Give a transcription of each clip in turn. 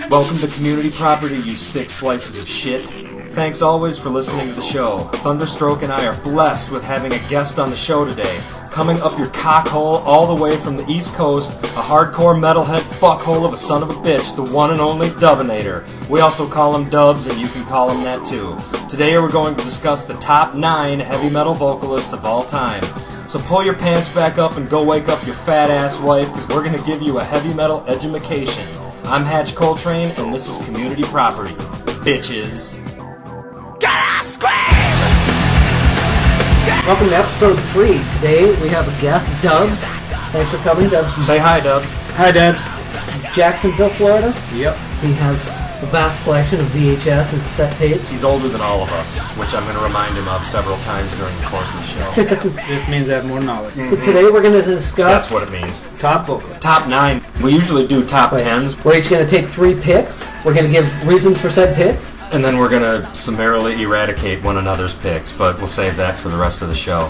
Welcome to Community Property, you sick slices of shit. Thanks always for listening to the show. Thunderstroke and I are blessed with having a guest on the show today. Coming up your cockhole all the way from the East Coast, a hardcore metalhead fuckhole of a son of a bitch, the one and only Dubinator. We also call him Dubs, and you can call him that too. Today we're going to discuss the top 9 heavy metal vocalists of all time. So pull your pants back up and go wake up your fat ass wife, because we're going to give you a heavy metal edumacation. I'm Hatch Coltrane, and this is Community Property. Bitches. Gotta scream! Welcome to episode 3. Today we have a guest, Dubs. Thanks for coming, Dubs. Say hi, Dubs. Hi, Dubs. Jacksonville, Florida. Yep. He has a vast collection of VHS and cassette tapes. He's older than all of us, which I'm going to remind him of several times during the course of the show. This means I have more knowledge. So today we're going to discuss... That's what it means. Top vocalist. Top 9. We usually do top 10s, We're each going to take 3 picks. We're going to give reasons for said picks. and then we're going to summarily eradicate one another's picks, but we'll save that for the rest of the show.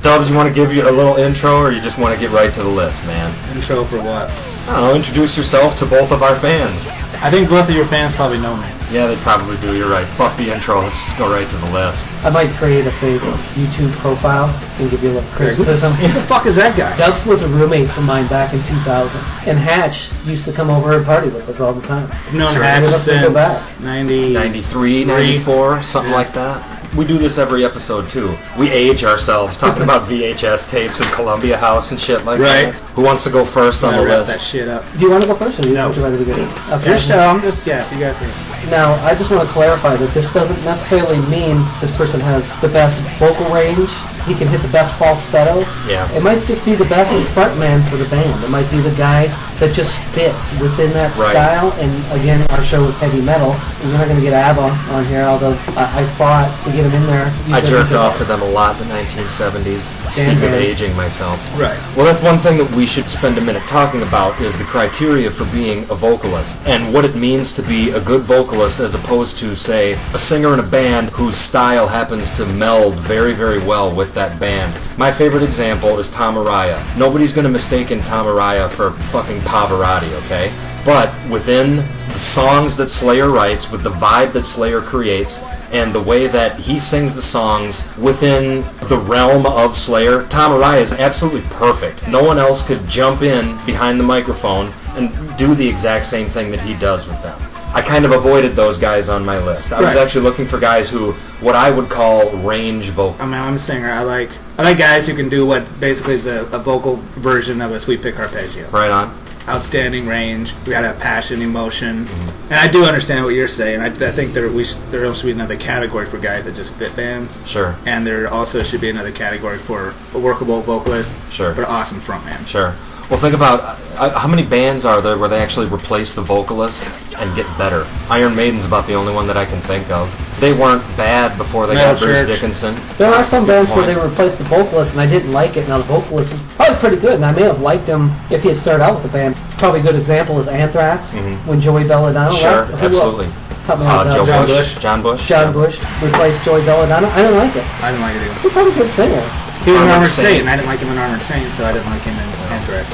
Dubs, you want to give you a little intro, or you just want to get right to the list, man? Intro for what? I don't know, introduce yourself to both of our fans. I think both of your fans probably know me. Yeah, they probably do, you're right. Fuck the intro, let's just go right to the list. I might create a fake YouTube profile and give you a little criticism. Who the fuck is that guy? Dubs was a roommate of mine back in 2000. And Hatch used to come over and party with us all the time. I've known Sure. Hatch Let's go back. since 93, 94, something like that. We do this every episode, too. We age ourselves, talking about VHS tapes and Columbia House and shit like Right. that. Who wants to go first on the Wrap that list? shit up. Do you want to go first, or No. would you rather begin? Okay. Your show, I'm just guessing. You guys are... Now, I just want to clarify that this doesn't necessarily mean this person has the best vocal range. He can hit the best falsetto. Yeah. It might just be the best frontman for the band. It might be the guy that just fits within that Right. style. And again, our show is heavy metal. And you're not going to get ABBA on here, although I fought to get him in there. I jerked off to them a lot in the 1970s. Speaking of aging myself. Right. Well, that's one thing that we should spend a minute talking about is the criteria for being a vocalist and what it means to be a good vocalist as opposed to, say, a singer in a band whose style happens to meld very, very well with that band. My favorite example is Tom Araya. Nobody's going to mistake Tom Araya for fucking Pavarotti, okay? But within the songs that Slayer writes, with the vibe that Slayer creates, and the way that he sings the songs within the realm of Slayer, Tom Araya is absolutely perfect. No one else could jump in behind the microphone and do the exact same thing that he does with them. I kind of avoided those guys on my list. I was Right. actually looking for guys who, what I would call range vocal. I mean, I'm a singer. I like guys who can do what basically a vocal version of a sweet pick arpeggio. Right on. Outstanding range. We gotta have passion, emotion, and I do understand what you're saying. I think there should be another category for guys that just fit bands. Sure. And there also should be another category for a workable vocalist, Sure. but an awesome frontman. Sure. Well, think about how many bands are there where they actually replace the vocalist and get better. Iron Maiden's about the only one that I can think of. They weren't bad before they got Bruce Dickinson. There are some That's a good bands where point. they replaced the vocalist, and I didn't like it. Now, the vocalist was probably pretty good, and I may have liked him if he had started out with the band. Probably a good example is Anthrax, when Joey Belladonna Sure, left. Who absolutely. help me out, Joe John Bush. John Bush. John Bush replaced Joey Belladonna. I didn't like it. I didn't like it either. He's probably a good singer. He was an Armored Armored Saint. Saint, and I didn't like him in Armored Saint, so I didn't like him in Anthrax.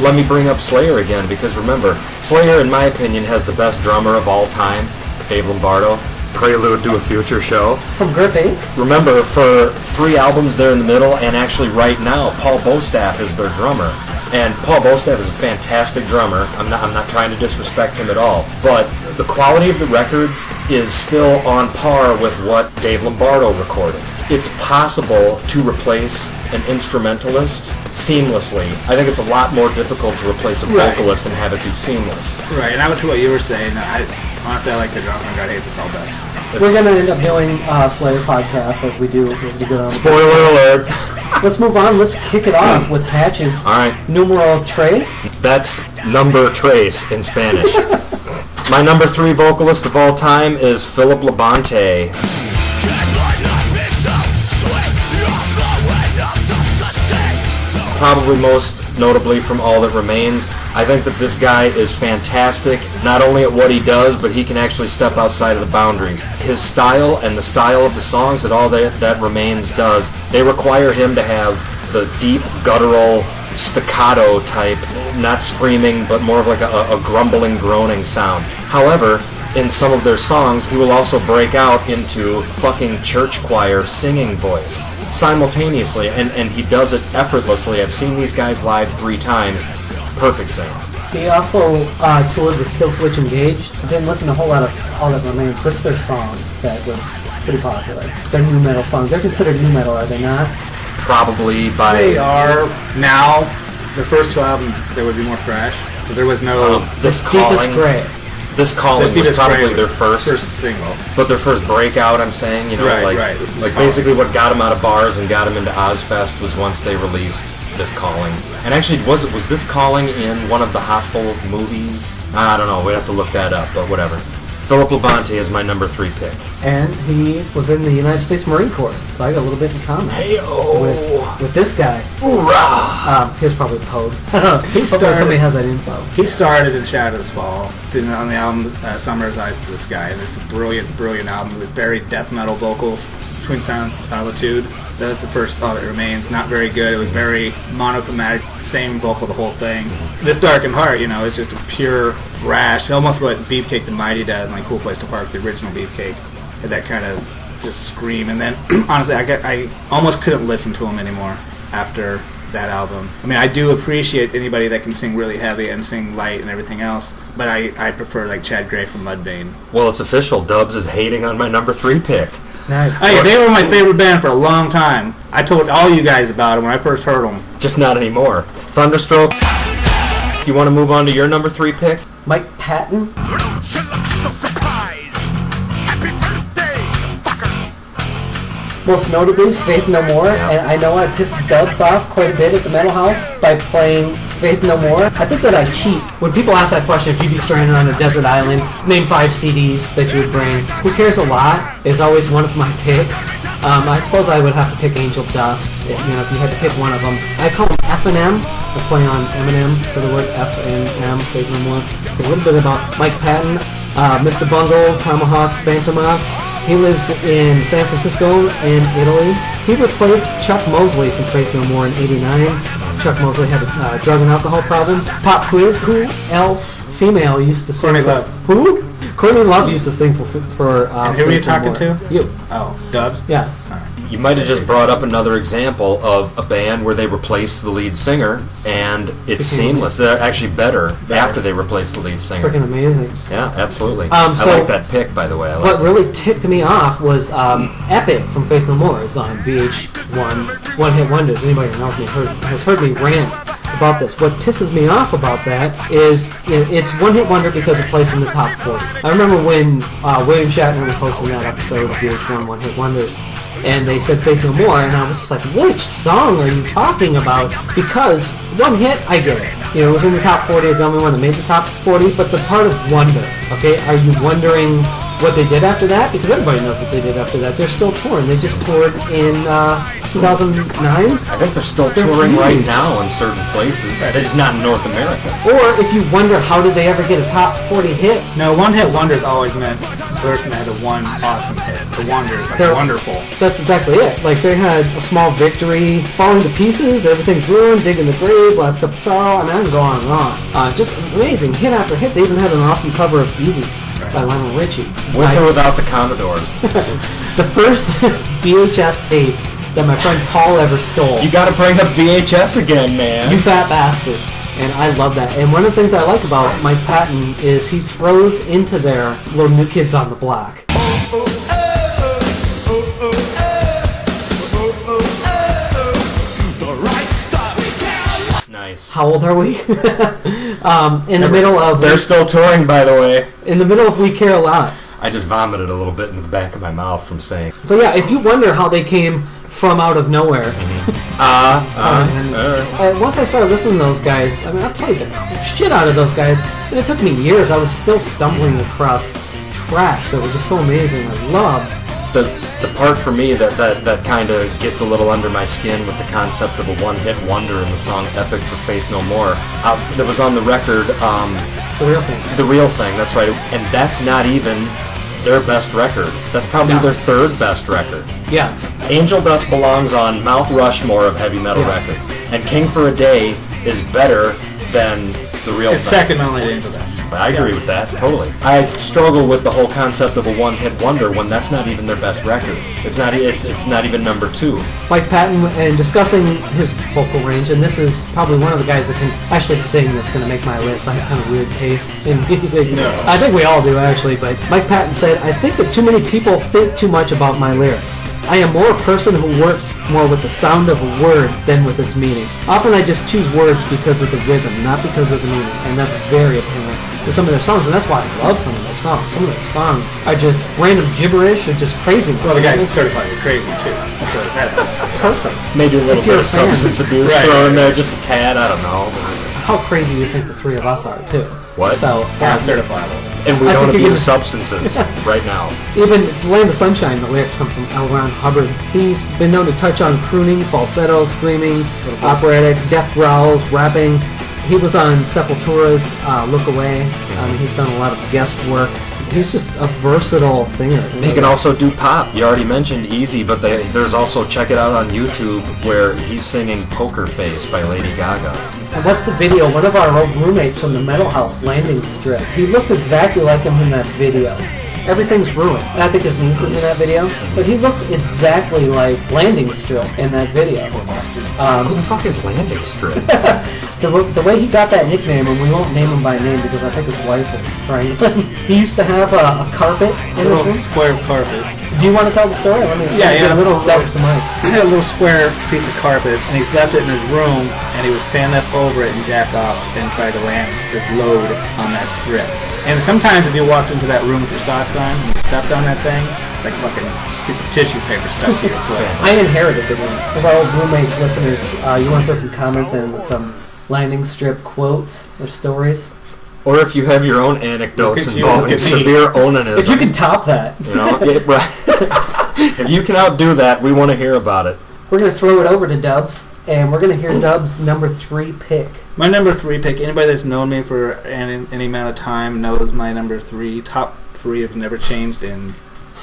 Let me bring up Slayer again, because remember, Slayer, in my opinion, has the best drummer of all time, Dave Lombardo. Prelude to a future show. From Grip 8. Remember, for 3 albums there in the middle, and actually right now, Paul Bostaff is their drummer. And Paul Bostaff is a fantastic drummer. I'm not trying to disrespect him at all. But the quality of the records is still on par with what Dave Lombardo recorded. It's possible to replace an instrumentalist seamlessly. I think it's a lot more difficult to replace a Right. vocalist and have it be seamless. Right, and I went to what you were saying. Honestly, I like the drummer. God hates us all best. We're going to end up doing Slayer podcasts as we do as we go on. Spoiler alert. Let's move on. Let's kick it off with Hatch's All right. numeral tres. That's number tres in Spanish. My number 3 vocalist of all time is Philip Labonte. Probably most notably from All That Remains. I think that this guy is fantastic, not only at what he does, but he can actually step outside of the boundaries. His style and the style of the songs that All That Remains does, they require him to have the deep, guttural, staccato type, not screaming, but more of like a grumbling, groaning sound. However, in some of their songs, he will also break out into fucking church choir singing voice simultaneously, and he does it effortlessly. I've seen these guys live 3 times. Perfect singer. He also toured with Killswitch Engage. I didn't listen to a whole lot of All That Remains. What's their song that was pretty popular? Their new metal song. They're considered new metal, are they not? Probably by... They are now. The first 2 albums, there would be more thrash. Because there was no... This Deepest Calling... Gray. This Calling was probably their first single. But their first breakout, I'm saying, you know, like basically what got them out of bars and got them into Ozfest was once they released This Calling. And actually, was This Calling in one of the Hostel movies? I don't know, we'd have to look that up, but whatever. Philip Labonte is my number 3 pick. And he was in the United States Marine Corps, so I got a little bit in common with this guy. Hoorah! He was probably Pogue. He started, somebody has that info. He started in Shadows Fall on the album Summer's Eyes to the Sky, and it's a brilliant, brilliant album with buried death metal vocals, Between Silence and Solitude. That was the first All That Remains. Not very good. It was very monochromatic, same vocal the whole thing. This Darkened Heart, you know, it's just a pure thrash. Almost what Beefcake the Mighty does, like Cool Place to Park, the original Beefcake. Had that kind of just scream. And then, honestly, I almost couldn't listen to him anymore after that album. I mean, I do appreciate anybody that can sing really heavy and sing light and everything else, but I prefer like Chad Gray from Mudvayne. Well, it's official. Dubs is hating on my number 3 pick. Nice. Hey, they were my favorite band for a long time. I told all you guys about them when I first heard them. Just not anymore. Thunderstroke, you want to move on to your number 3 pick? Mike Patton. Most notably, Faith No More, and I know I pissed Dubs off quite a bit at the Metal House by playing Faith No More. I think that I cheat. When people ask that question, if you'd be stranded on a desert island, name 5 CDs that you would bring. Who Cares a Lot is always one of my picks. I suppose I would have to pick Angel Dust, if you had to pick one of them. I call them F&M. I play on Eminem, so the word F and M, Faith No More. A little bit about Mike Patton. Mr. Bungle, Tomahawk, Phantomas. He lives in San Francisco and Italy. He replaced Chuck Mosley from Faith No More in '89. Chuck Mosley had drug and alcohol problems. Pop quiz: who else female used to sing? Courtney Love. Who? Courtney Love used to sing for and who were you talking to? You. Oh, Dubs? Yeah. You might have just brought up another example of a band where they replaced the lead singer, and it's seamless. They're actually better after they replaced the lead singer. Freaking amazing. Yeah, absolutely. So I like that pick, by the way. What really ticked me off was Epic from Faith No More is on VH1's One Hit Wonders. Anybody who knows me has heard me rant about this. What pisses me off about that is it's One Hit Wonder because it plays in the top 40. I remember when William Shatner was hosting that episode of VH1 One Hit Wonders, and they said Faith No More, and I was just like, which song are you talking about? Because one hit, I get it. It was in the top 40, it's the only one that made the top 40, but the part of wonder, okay, are you wondering what they did after that? Because everybody knows what they did after that. They're still touring. They just toured in 2009. I think they're still touring right now in certain places. They're just not in North America. Or if you wonder how did they ever get a top 40 hit? No, One Hit Wonders always meant the person that had the one awesome hit. The Wonders, like wonderful. That's exactly it. Like they had a small victory, falling to pieces, everything's ruined, digging the grave, last cup of sorrow. I mean, I can go on and on. Just amazing, hit after hit. They even had an awesome cover of Easy by Lionel Richie. With or without the Commodores. The first VHS tape that my friend Paul ever stole. You gotta bring up VHS again, man. You fat bastards. And I love that. And one of the things I like about Mike Patton is he throws into their little New Kids on the Block. Nice. How old are we? In the middle of... They're still touring, by the way. In the middle of We Care a Lot. I just vomited a little bit in the back of my mouth from saying. So yeah, if you wonder how they came from out of nowhere. Once I started listening to those guys, I mean, I played the shit out of those guys, and it took me years. I was still stumbling across tracks that were just so amazing. I loved. The part for me that kind of gets a little under my skin with the concept of a one-hit wonder in the song Epic for Faith No More, that was on the record, The Real Thing. The Real Thing, that's right. And that's not even their best record. That's probably No. their third best record. Yes. Angel Dust belongs on Mount Rushmore of heavy metal Yeah. records, and King for a Day is better than the real It's thing. second only to Angel Dust. I agree with that, totally. I struggle with the whole concept of a one-hit wonder when that's not even their best record. It's not even number 2. Mike Patton, and discussing his vocal range, and this is probably one of the guys that can actually sing that's going to make my list. I have kind of weird taste in music. No. I think we all do, actually, but Mike Patton said, I think that too many people think too much about my lyrics. I am more a person who works more with the sound of a word than with its meaning. Often I just choose words because of the rhythm, not because of the meaning, and that's very apparent in some of their songs, and that's why I love some of their songs. Some of their songs are just random gibberish or just craziness. Well, the guy's certified crazy too. So that helps. Perfect. Maybe a little If you're bit of a fan. substance abuse Right, thrown in right, there, right. just a tad, I don't know. How crazy do you think the three of us are, too? What? So, Not certifiable. And we I don't think you're abuse gonna- substances right now. even Land of Sunshine, the lyrics come from L. Ron Hubbard. He's been known to touch on crooning, falsetto, screaming, operatic, death growls, rapping. He was on Sepultura's Look Away. He's done a lot of guest work. He's just a versatile singer. He can also do pop. You already mentioned Easy, but there's also, check it out on YouTube, where he's singing Poker Face by Lady Gaga. And what's the video? One of our old roommates from the Metal House landing strip. He looks exactly like him in that video. Everything's ruined. And I think his niece is in that video. But he looks exactly like Landing Strip in that video. Who the fuck is Landing Strip? The way he got that nickname, and we won't name him by name because I think his wife was strangling him. He used to have a carpet in his A little room. square carpet. Do you want to tell the story? Let me Yeah, a little. Doug's the mic. He had a little square piece of carpet, and he's left it in his room, and he would stand up over it and jack off and try to land his load on that strip. And sometimes if you walked into that room with your socks on and you stepped on that thing, it's like a fucking piece of tissue paper stuck to your foot. I inherited the room. If our old roommates, listeners, you want to throw some comments in with some landing strip quotes or stories? Or if you have your own anecdotes Look at you, involving look at me. severe onanism. If you can top that. You know, if you can outdo that, we want to hear about it. We're going to throw it over to Dubs, and we're going to hear Dubs' number 3 pick. My number 3 pick, anybody that's known me for any amount of time knows my number 3. Top 3 have never changed in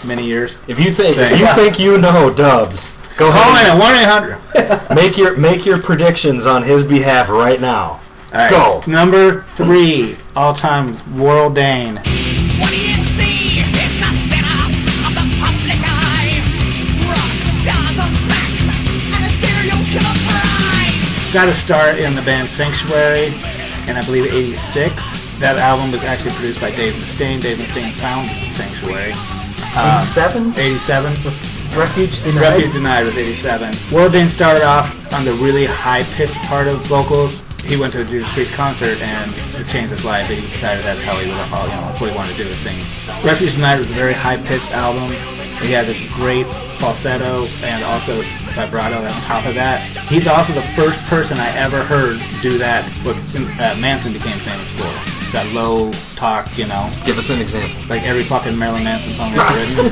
many years. If you think you know Dubs, go Call in ahead. at 1-800. Make your predictions on his behalf right now. All right. Go. Number 3, all time, World Dane. What do you see in the center of the public eye? Rock stars on smack and a serial killer prize. Got to start in the band Sanctuary, and I believe 86. That album was actually produced by Dave Mustaine. Dave Mustaine founded Sanctuary. 87? 87. Refuge Denied? Refuge Denied was 87. World Dane started off on the really high-pitched part of vocals. He went to a Judas Priest concert and it changed his life. He decided that's how he would, that's what he wanted to do, is sing. Refuge Denied was a very high-pitched album. He has a great falsetto and also vibrato on top of that. He's also the first person I ever heard do that, what Manson became famous for. That low talk, you know. Give us an example. Like every fucking Marilyn Manson song ever written.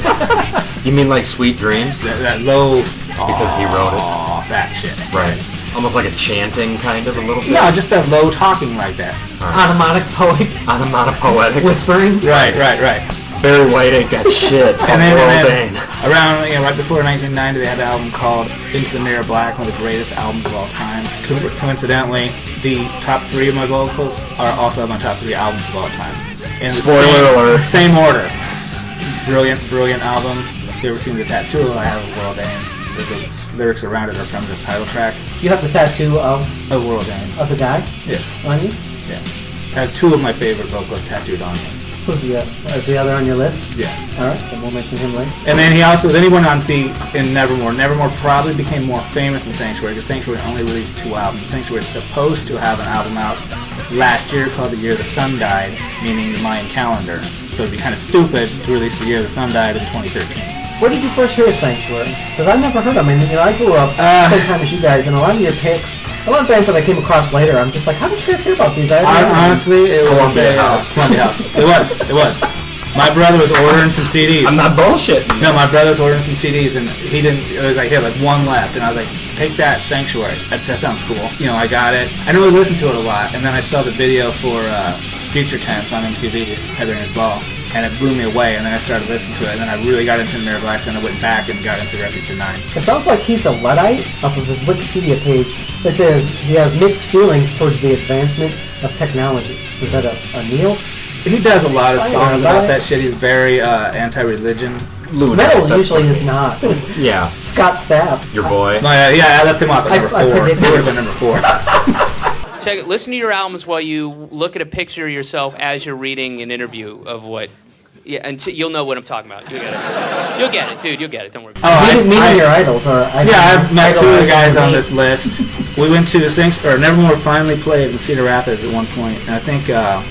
You mean like Sweet Dreams? that low... Because he wrote it. That shit. Right. Almost like a chanting kind of a little bit. No, just that low talking like that. Automatic poet. Onomatopoetic. Whispering. Right. Barry White ain't got shit. And then World Dane. around, right before 1990, they had an album called Into the Mirror Black, one of the greatest albums of all time. Coincidentally, the top 3 of my vocals are also my top 3 albums of all time. In the Spoiler alert. Same order. Brilliant album. If you ever seen the tattoo I have of World Dane? The lyrics around it are from this title track. You have the tattoo of World Dane. the guy Yeah. on you? Yeah. I have 2 of my favorite vocalists tattooed on me. Who's is the other on your list? Yeah. Alright, then we'll mention him later. And then he went on to be in Nevermore. Nevermore probably became more famous than Sanctuary because Sanctuary only released 2 albums. Sanctuary is supposed to have an album out last year called The Year the Sun Died, meaning the Mayan calendar. So it'd be kind of stupid to release The Year the Sun Died in 2013. Where did you first hear Sanctuary? Because I've never heard them. I mean, I grew up same time as you guys, and a lot of your picks, a lot of bands that I came across later, I'm just like, how did you guys hear about these? Honestly, it was Columbia House. Columbia House. It was. My brother was ordering some CDs. I'm not bullshitting. No, my brother was ordering some CDs, and he didn't. It was like, here, like 1 left, and I was like, take that, Sanctuary. That sounds cool. You know, I got it. I didn't really listen to it a lot, and then I saw the video for Future Tense on MTV's Headbangers Ball. and it blew me away. And then I started listening to it, and then I really got into Mirror of Life, and I went back and got into Refuge in 9. It sounds like he's a Luddite. Off of his Wikipedia page, it says he has mixed feelings towards the advancement of technology. Is that a Neil? He does a lot of songs about that shit. He's very anti-religion. Metal usually is not. Yeah. Scott Stapp. Your boy. No, yeah, I left him off at number 4. He would have been number 4. Check it. Listen to your albums while you look at a picture of yourself as you're reading an interview of what. Yeah, and you'll know what I'm talking about. You'll get it. You'll get it, dude. You'll get it. Don't worry. Meeting your idols. I've met 2 of the guys on this list. We went to Nevermore finally played in Cedar Rapids at one point, and I think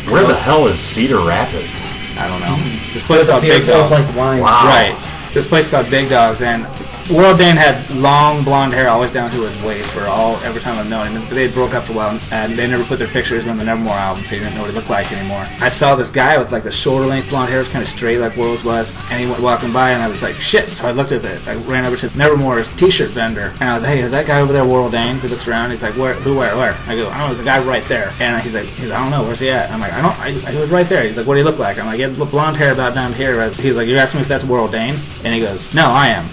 where the hell is Cedar Rapids? I don't know. This place called Big Dogs. Like wine. Wow. Right. This place called Big Dogs, and World Dane had long blonde hair always down to his waist for every time I've known him. They broke up for a while, and they never put their pictures on the Nevermore album, so you didn't know what he looked like anymore. I saw this guy with like the shoulder length blonde hair, was kind of straight like World's was, and he went walking by, and I was like, shit. So I looked at it. I ran over to Nevermore's t-shirt vendor, and I was like, hey, is that guy over there World Dane? He looks around. He's like, where? I go, I don't know. There's a guy right there. And he's like, I don't know. Where's he at? I'm like, he was right there. He's like, what do he look like? I'm like, he had blonde hair about down here. He's like, you're asking me if that's World Dane? And he goes, no, I am.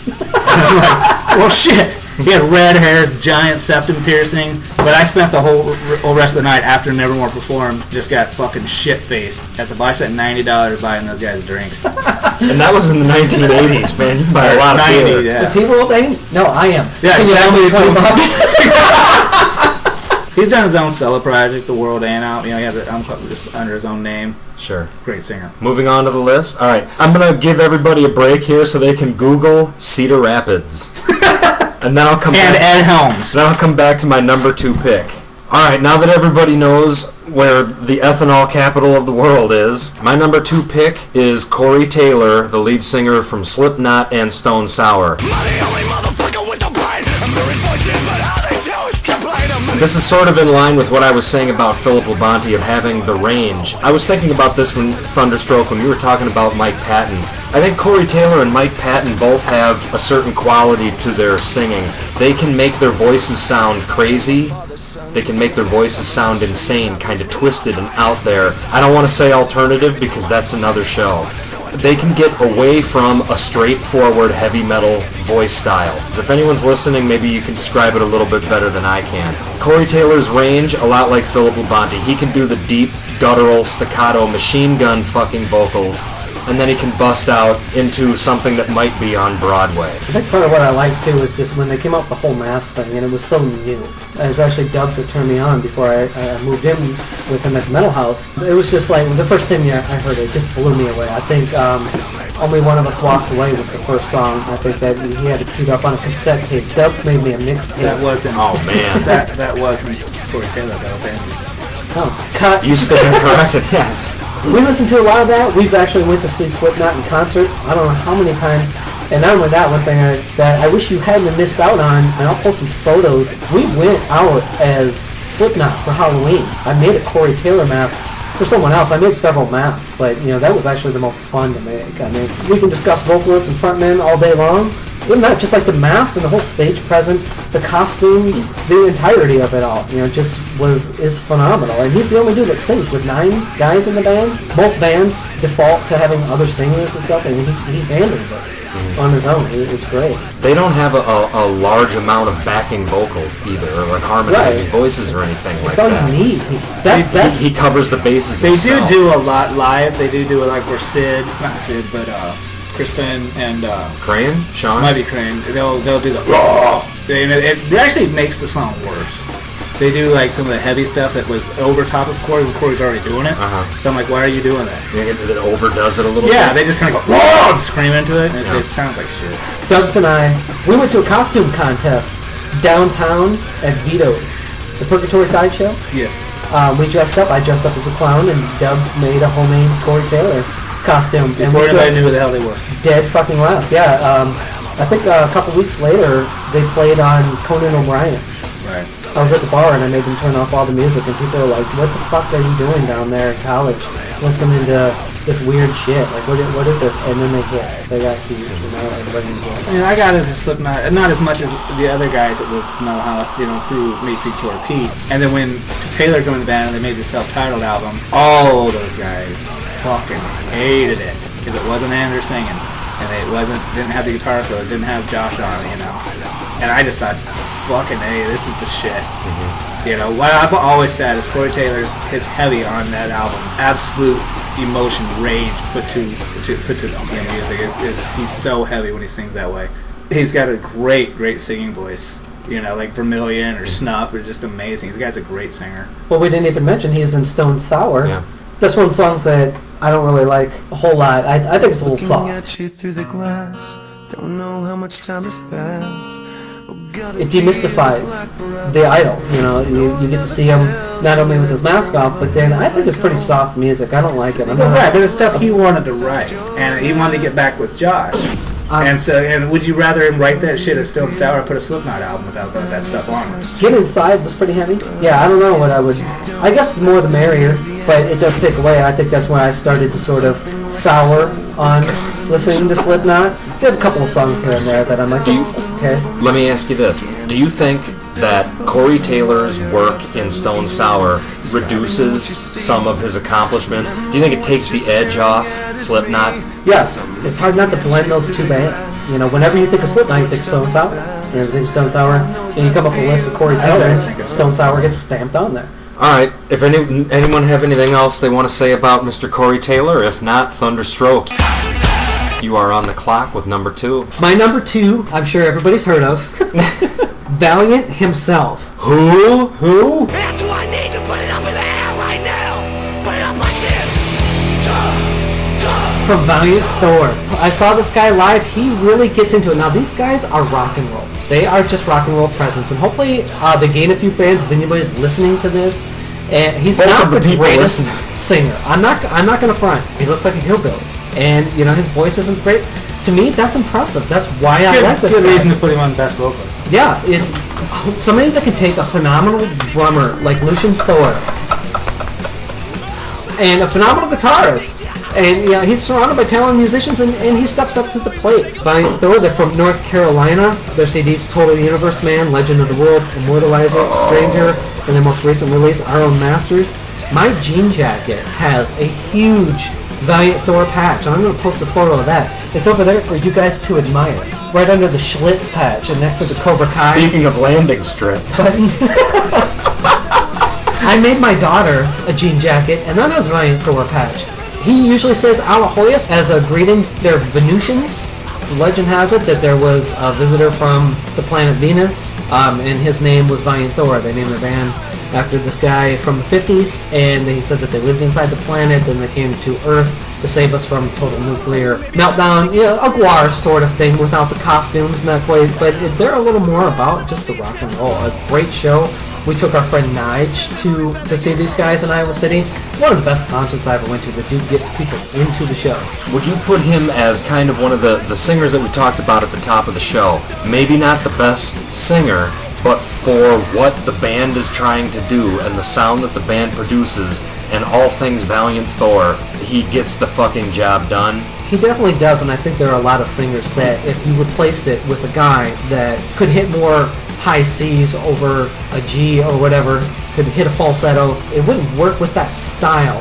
I'm like, well, shit. He had red hair, giant septum piercing. But I spent the whole rest of the night after Nevermore performed, just got fucking shit-faced at the bar. I spent $90 buying those guys drinks. And that was in the 1980s, man. You buy a lot of beer. Yeah. Is he World Dane? No, I am. Yeah, Can exactly. you lend me $20? He's done his own solo project, the World Dane out. You know, he has it under his own name. Sure. Great singer. Moving on to the list. All right. I'm going to give everybody a break here so they can Google Cedar Rapids. And then I'll come back. And Ed Helms. Then I'll come back to my number 2 pick. All right. Now that everybody knows where the ethanol capital of the world is, my number 2 pick is Corey Taylor, the lead singer from Slipknot and Stone Sour. This is sort of in line with what I was saying about Philip Labonte of having the range. I was thinking about this when Thunderstroke, when you were talking about Mike Patton. I think Corey Taylor and Mike Patton both have a certain quality to their singing. They can make their voices sound crazy. They can make their voices sound insane, kind of twisted and out there. I don't want to say alternative because that's another show. They can get away from a straightforward heavy metal voice style. If anyone's listening, maybe you can describe it a little bit better than I can. Corey Taylor's range, a lot like Philip Labonte. He can do the deep, guttural, staccato, machine gun fucking vocals, and then he can bust out into something that might be on Broadway. I think part of what I liked too was just when they came up with the whole mask thing, and it was so new. It was actually Dubs that turned me on before I moved in with him at the Metal House. It was just like, the first time I heard it, it just blew me away. I think Only One of Us Walks Away was the first song. I think that he had it queued up on a cassette tape. Dubs made me a mixtape. That wasn't. Oh, man. that wasn't Corey Taylor, that was Andrews. Oh, cut. You stand corrected, yeah. We listened to a lot of that. We've actually went to see Slipknot in concert. I don't know how many times. And not only that, one thing that I wish you hadn't missed out on, and I'll post some photos. We went out as Slipknot for Halloween. I made a Corey Taylor mask for someone else. I made several masks, but that was actually the most fun to make. I mean, we can discuss vocalists and frontmen all day long. Even that, just like the masks and the whole stage present, the costumes, the entirety of it all, just is phenomenal. And he's the only dude that sings with 9 guys in the band. Most bands default to having other singers and stuff, and he handles it on his own. It's great. They don't have a large amount of backing vocals either, or like harmonizing voices or anything like that. That's all you need. He covers the bases They himself. do a lot live. They do it like where not Sid, but Kristen and Crane? Sean? might be Crane. They'll do the raw. It actually makes the song worse. They do like some of the heavy stuff that was over top of Corey when Corey's already doing it. So I'm like, why are you doing that? It overdoes it a little bit? Yeah, they just kind of go raw and scream into it. And it sounds like shit. Dubs and I, we went to a costume contest downtown at Vito's, the Purgatory Sideshow. Yes. We dressed up. I dressed up as a clown, and Dubs made a homemade Corey Taylor costume. Before anybody knew who the hell they were. Dead fucking last, yeah. I think a couple weeks later, they played on Conan O'Brien. Right. I was at the bar, and I made them turn off all the music, and people were like, what the fuck are you doing down there in college, listening to this weird shit? Like, what is this? And then they hit. They got huge, everybody was like... I got into Slipknot, not as much as the other guys that lived at the Metal House, through Meat Feet Tour Pete. And then when Taylor joined the band and they made the self-titled album, all those guys fucking hated it. because it wasn't Anders singing, and didn't have the guitar, so it didn't have Josh on it, And I just thought, fucking A, this is the shit. Mm-hmm. What I've always said is Corey Taylor's his heavy on that album, absolute emotion, rage put to music. He's so heavy when he sings that way. He's got a great singing voice. Like Vermilion or Snuff is just amazing. This guy's a great singer. Well, we didn't even mention he's in Stone Sour. Yeah. That's one song that I don't really like a whole lot. I think it's a little soft. At you through the glass, don't know how much time has passed. It demystifies the idol. You get to see him not only with his mask off, but then I think it's pretty soft music. I don't like it. Right, but it's stuff he wanted to write, and he wanted to get back with Josh. And would you rather him write that shit as Stone Sour or put a Slipknot album without that stuff on it? Get Inside was pretty heavy. Yeah, I don't know what I would... I guess the more the merrier, but it does take away. I think that's when I started to sort of sour on listening to Slipknot. They have a couple of songs here and there that I'm like, that's okay. Let me ask you this. Do you think that Corey Taylor's work in Stone Sour reduces some of his accomplishments? Do you think it takes the edge off Slipknot? Yes. It's hard not to blend those two bands. Whenever you think of Slipknot, you think Stone Sour. You think Stone Sour, and you come up with a list with Corey Taylor, and Stone Sour gets stamped on there. All right. If anyone have anything else they want to say about Mr. Corey Taylor, if not, Thunderstroke. You are on the clock with number 2. My number 2, I'm sure everybody's heard of. Valiant himself. Who? That's why I need to put it up in the air right now. Put it up like this. From Valiant Thor. I saw this guy live. He really gets into it. Now, these guys are rock and roll. They are just rock and roll presence. And hopefully they gain a few fans if anybody's listening to this. And he's not the greatest singer. I'm not going to front. He looks like a hillbilly. And, his voice isn't great. To me, that's impressive. That's why I like this guy. Good reason to put him on Best Vocalist. Yeah, it's somebody that can take a phenomenal drummer like Lucian Thor and a phenomenal guitarist. And he's surrounded by talented musicians, and he steps up to the plate. Valiant Thor, they're from North Carolina. Their CDs, Total Universe Man, Legend of the World, Immortalizer, Stranger, and their most recent release, Our Own Masters. My jean jacket has a huge Valiant Thor patch. I'm going to post a photo of that. It's over there for you guys to admire. Right under the Schlitz patch and next to the Cobra Kai. Speaking of landing strip. I made my daughter a jean jacket, and that has Valiant Thor patch. He usually says Alahoyas as a greeting. They're Venusians. The legend has it that there was a visitor from the planet Venus, and his name was Valiant Thor. They named their band after this guy from the 50s, and he said that they lived inside the planet, then they came to Earth to save us from total nuclear meltdown. A Guar sort of thing without the costumes, not quite, but they're a little more about just the rock and roll. A great show. We took our friend Nige to see these guys in Iowa City. One of the best concerts I ever went to. The dude gets people into the show. Would you put him as kind of one of the singers that we talked about at the top of the show? Maybe not the best singer, but for what the band is trying to do and the sound that the band produces and all things Valiant Thor, he gets the fucking job done. He definitely does, and I think there are a lot of singers that if you replaced it with a guy that could hit more high C's over a G or whatever, could hit a falsetto, it wouldn't work with that style.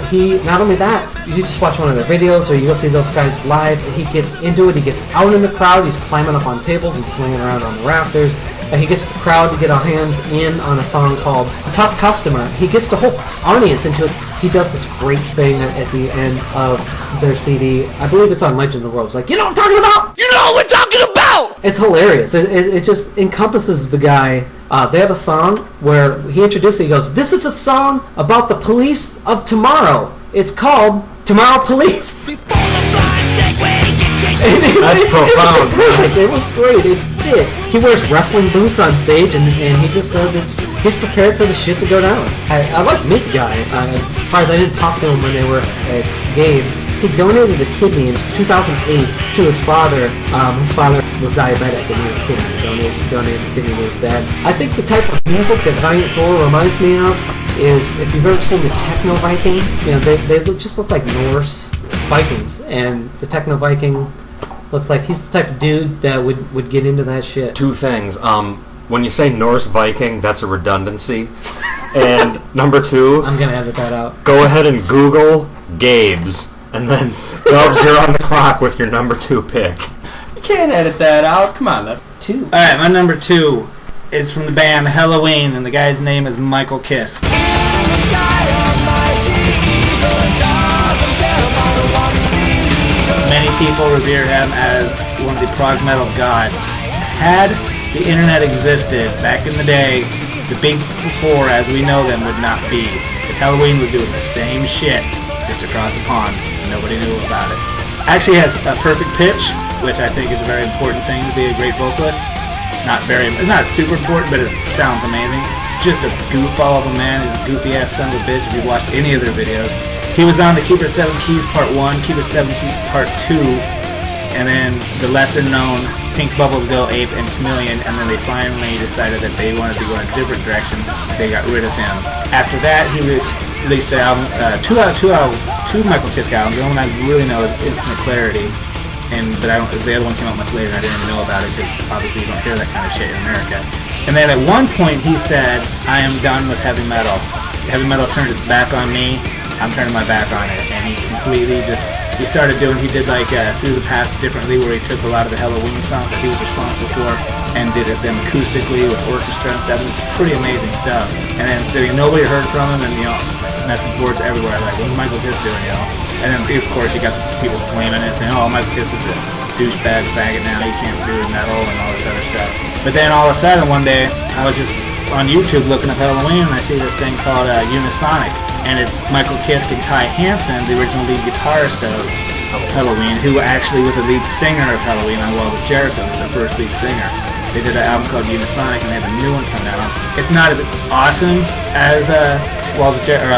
He, not only that, you just watch one of their videos or you go see those guys live, and he gets into it, he gets out in the crowd, he's climbing up on tables and swinging around on the rafters, and he gets the crowd to get our hands in on a song called Tough Customer. He gets the whole audience into it. He does this great thing at the end of their CD. I believe it's on Legend of the World. It's like, you know what I'm talking about? You know what we're talking about! It's hilarious. It just encompasses the guy. They have a song where he introduces it. He goes, this is a song about the police of tomorrow. It's called Tomorrow Police. That's profound. It was great. It fit. He wears wrestling boots on stage, and he just says he's prepared for the shit to go down. I'd like to meet the guy. I'm surprised I didn't talk to him when they were at Games. He donated a kidney in 2008 to his father. His father was diabetic, and he had a kidney. He donated a kidney to his dad. I think the type of music that Valiant Thor reminds me of is, if you've ever seen the Techno Viking, they just look like Norse Vikings, and the Techno Viking looks like he's the type of dude that would get into that shit. Two things. When you say Norse Viking, that's a redundancy. And number two, I'm going to edit that out. Go ahead and Google Gabe's, And then, Dubs, you're on the clock with your number 2 pick. You can't edit that out. Come on, that's 2. Alright, my number 2 is from the band Halloween, and the guy's name is Michael Kiske. Many people revere him as one of the prog metal gods. Had the internet existed back in the day, the big four as we know them would not be. Because Halloween was doing the same shit, just across the pond, and nobody knew about it. Actually has a perfect pitch, which I think is a very important thing to be a great vocalist. It's not super important, but it sounds amazing. Just a goofball of a man. He's a goofy ass son of a bitch if you've watched any of their videos. He was on the Keep It 7 Keys Part 1, Keep It 7 Keys Part 2, and then the lesser known Pink Bubbles Go Ape and Chameleon, and then they finally decided that they wanted to go in a different direction. They got rid of him. After that, he released the album, two Michael Kiske albums. The only one I really know is Infinite Clarity, but the other one came out much later and I didn't even know about it because obviously you don't hear that kind of shit in America. And then at one point he said, I am done with heavy metal. Heavy metal turned its back on me. I'm turning my back on it. And he did like Through the Past differently, where he took a lot of the Halloween songs that he was responsible for and did them acoustically with orchestra and stuff. And it's pretty amazing stuff. And then so nobody heard from him, and message boards everywhere like, what's Michael Kiske doing, And then of course you got people flaming it, saying, oh, Michael Kiske is a douchebag faggot now, he can't do metal and all this other stuff. But then all of a sudden one day I was just on YouTube looking up Halloween, and I see this thing called Unisonic, and it's Michael Kiske and Kai Hansen, the original lead guitarist of Halloween, who actually was the lead singer of Halloween on Walls of Jericho. He was the first lead singer. They did an album called Unisonic, and they have a new one coming out. It's not as awesome as Walls of Jericho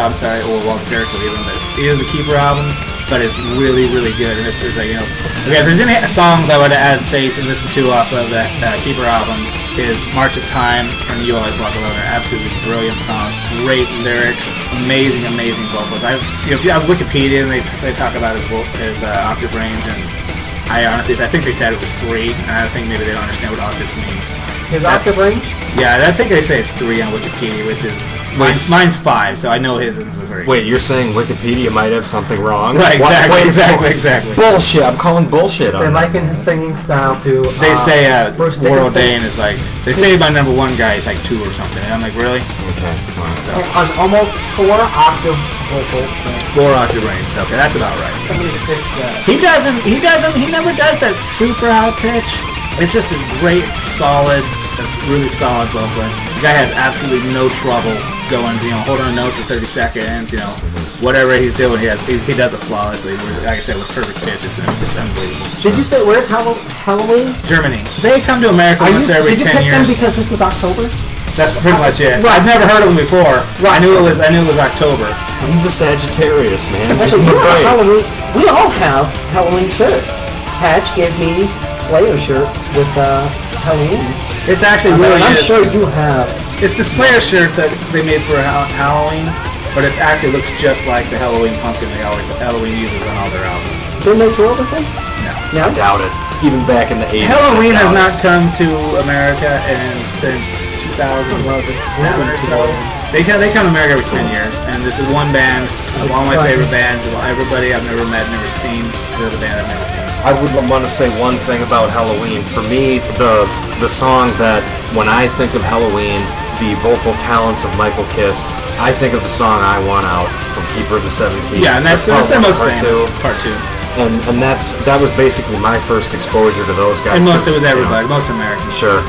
even, but either of the Keeper albums, but it's really, really good. And if there's if there's any songs I would add, say, to listen to off of the Keeper albums, is March of Time and You Always Walk Alone. They're absolutely brilliant songs, great lyrics, amazing vocals. If you have Wikipedia, and they talk about his octave range, and I think they said it was 3, and I think maybe they don't understand what octaves mean. His octave range? Yeah, I think they say it's 3 on Wikipedia, which is mine's 5, so I know his isn't 3. Wait, you're saying Wikipedia might have something wrong? Right, exactly. Bullshit! I'm calling bullshit on They that. liken his singing style to. They say Bruce World Dickinson. Dane is like, they say my number 1 guy is like 2 or something, and I'm like, really? Okay. An almost 4 octave vocal. 4 octave range. Okay, that's about right. Somebody to fix that. He never does that super high pitch. It's just a great, really solid vocalist. The guy has absolutely no trouble going, holding a note for 30 seconds, whatever he's doing, he does it flawlessly. Like I said, with perfect pitch, it's unbelievable. Did you say, where's Halloween? Germany. They come to America once every 10 years. Did you pick them years. because this is October? That's pretty much it. Right. I've never heard of them before. Right. I knew it was October. He's a Sagittarius, man. Actually, Give him a break. Halloween. We all have Halloween shirts. Patch gave me Slayer shirts with Halloween. It's actually really I'm is. sure you have. It's the Slayer shirt that they made for Halloween, but it actually looks just like the Halloween pumpkin Halloween uses on all their albums. Didn't they tour with them? No. No? I doubt it. Even back in the 80s. Halloween I has doubt not come to America since 2007 or so. They come to America every 10 years, and this is one band, one of my favorite bands, everybody I've never met, never seen, the other band I've never seen. I would want to say one thing about Halloween. For me, the song that, when I think of Halloween, the vocal talents of Michael Kiske, I think of the song I Want Out from Keeper of the 7 Keys. Yeah, and that's their most Part famous, Part 2. And that was basically my first exposure to those guys. And most, it was everybody, most Americans. Sure.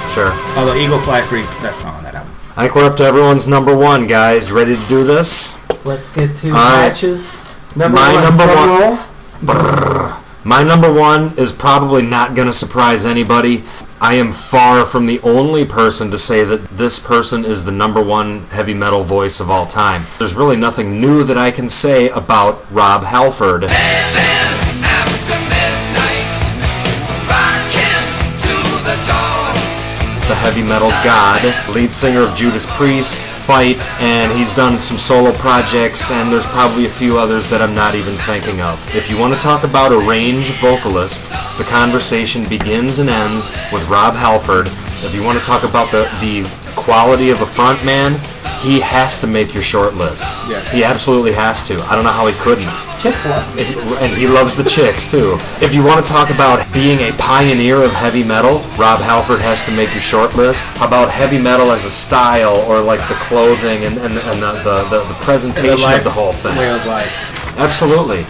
Although Eagle Fly Free's the best song on that album. I think we're up to everyone's number 1, guys. You ready to do this? Let's get to right. Patch's My number 1 is probably not going to surprise anybody. I am far from the only person to say that this person is the number 1 heavy metal voice of all time. There's really nothing new that I can say about Rob Halford. The heavy metal god, lead singer of Judas Priest, Fight, and he's done some solo projects, and there's probably a few others that I'm not even thinking of. If you want to talk about a range vocalist, the conversation begins and ends with Rob Halford. If you want to talk about the quality of a front man, he has to make your short list. Yeah. He absolutely has to. I don't know how he couldn't. Chicks love it. And he loves the chicks, too. If you want to talk about being a pioneer of heavy metal, Rob Halford has to make your short list. How about heavy metal as a style, or like the clothing and the presentation of the whole thing? Way of life. Absolutely.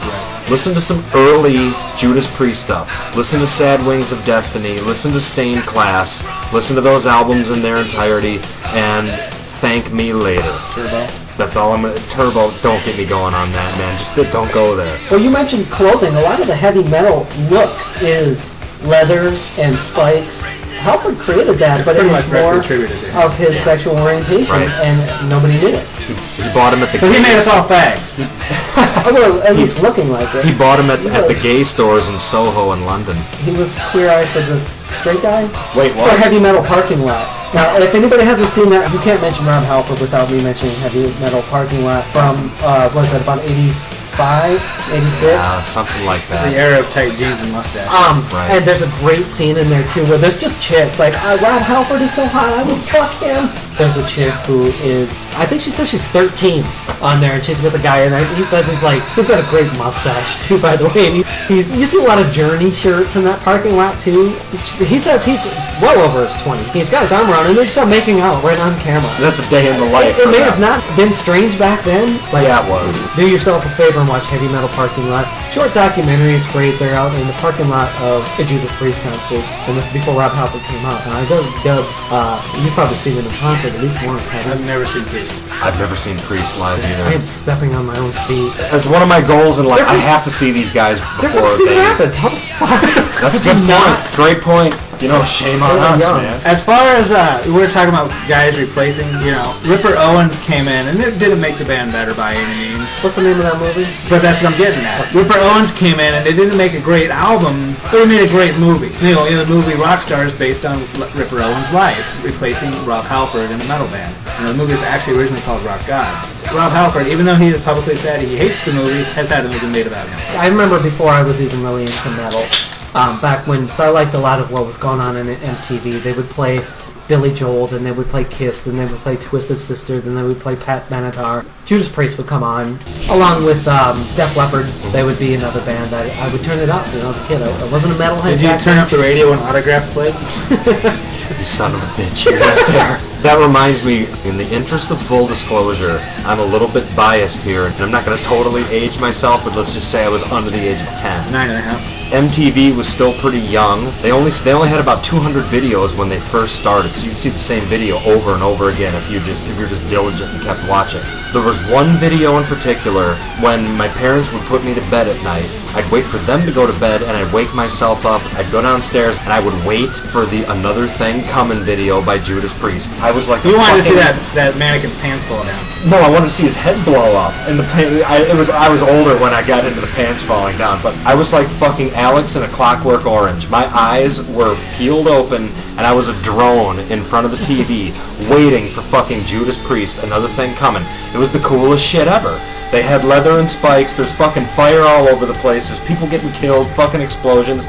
Listen to some early Judas Priest stuff. Listen to Sad Wings of Destiny. Listen to Stained Class. Listen to those albums in their entirety, and thank me later. Turbo. That's all I'm gonna. Turbo, don't get me going on that, man. Just don't go there. Well, you mentioned clothing. A lot of the heavy metal look is leather and spikes. Halford created that, It's but it pretty was much more attributed to him. of his sexual orientation, Right. and nobody knew it. He bought him at the. So he made us all fags. Although at least looking like it. He bought him at He the was- gay stores in Soho in London. He was queer-eyed for the straight guy. Wait, For Heavy Metal Parking Lot. Now, if anybody hasn't seen that, you can't mention Rob Halford without me mentioning Heavy Metal Parking Lot from, what is that, about 85, 86? Something like The that. era of tight jeans and mustaches. Right. And there's a great scene in there too where there's just chicks like Rob Halford is so hot, I would fuck him. There's a chick who is, I think she says she's 13 on there, and she's with a guy, and he says he's got a great mustache too, by the way. And you see a lot of Journey shirts in that parking lot too. He says he's well over his 20s. He's got his arm around, and they start making out right on camera. That's a day in the life. It for may them. have not been strange back then. But Yeah, it was. Do yourself a favor and watch Heavy Metal Parking Lot. Short documentary, it's great. They're out in the parking lot of a Judas Priest concert, and this is before Rob Halford came out. And I dub, you've probably seen them in concert at least once, haven't I've you? never seen Priest. I've never seen Priest live I either. am stepping on my own feet. That's one of my goals in life. They're I from- have to see these guys They're before from Cedar they. Rapids. How the fuck? That's a good Not. point. Great point. You know, shame on They're us, young. man. As far as we were talking about guys replacing, Ripper Owens came in, and it didn't make the band better by any means. What's the name of that movie? But that's what I'm getting at. Ripper Owens came in, and they didn't make a great album, but they made a great movie. The movie Rockstar is based on Ripper Owens' life, replacing Rob Halford in a metal band. And the movie is actually originally called Rock God. Rob Halford, even though he has publicly said he hates the movie, has had a movie made about him. I remember before I was even really into metal, back when I liked a lot of what was going on in MTV. They would play Billy Joel, then they would play Kiss, then they would play Twisted Sister, then they would play Pat Benatar. Judas Priest would come on, along with Def Leppard. They would be another band that I would turn it up when I was a kid. I wasn't a metalhead. Did you back turn then. up the radio when Autograph played? You son of a bitch. You're right there. That reminds me, in the interest of full disclosure, I'm a little bit biased here, and I'm not going to totally age myself, but let's just say I was under the age of 10. 9.5. MTV was still pretty young. They only had about 200 videos when they first started, so you'd see the same video over and over again if you're just diligent and kept watching. There was one video in particular when my parents would put me to bed at night. I'd wait for them to go to bed, and I'd wake myself up. I'd go downstairs, and I would wait for the Another Thing Comin' video by Judas Priest. I was like, You wanted to see that mannequin's pants fall down. No, I wanted to see his head blow up. And I was older when I got into the pants falling down, but I was like fucking Alex in A Clockwork Orange. My eyes were peeled open, and I was a drone in front of the TV, waiting for fucking Judas Priest, Another Thing Comin'. It was the coolest shit ever. They had leather and spikes. There's fucking fire all over the place. There's people getting killed. Fucking explosions.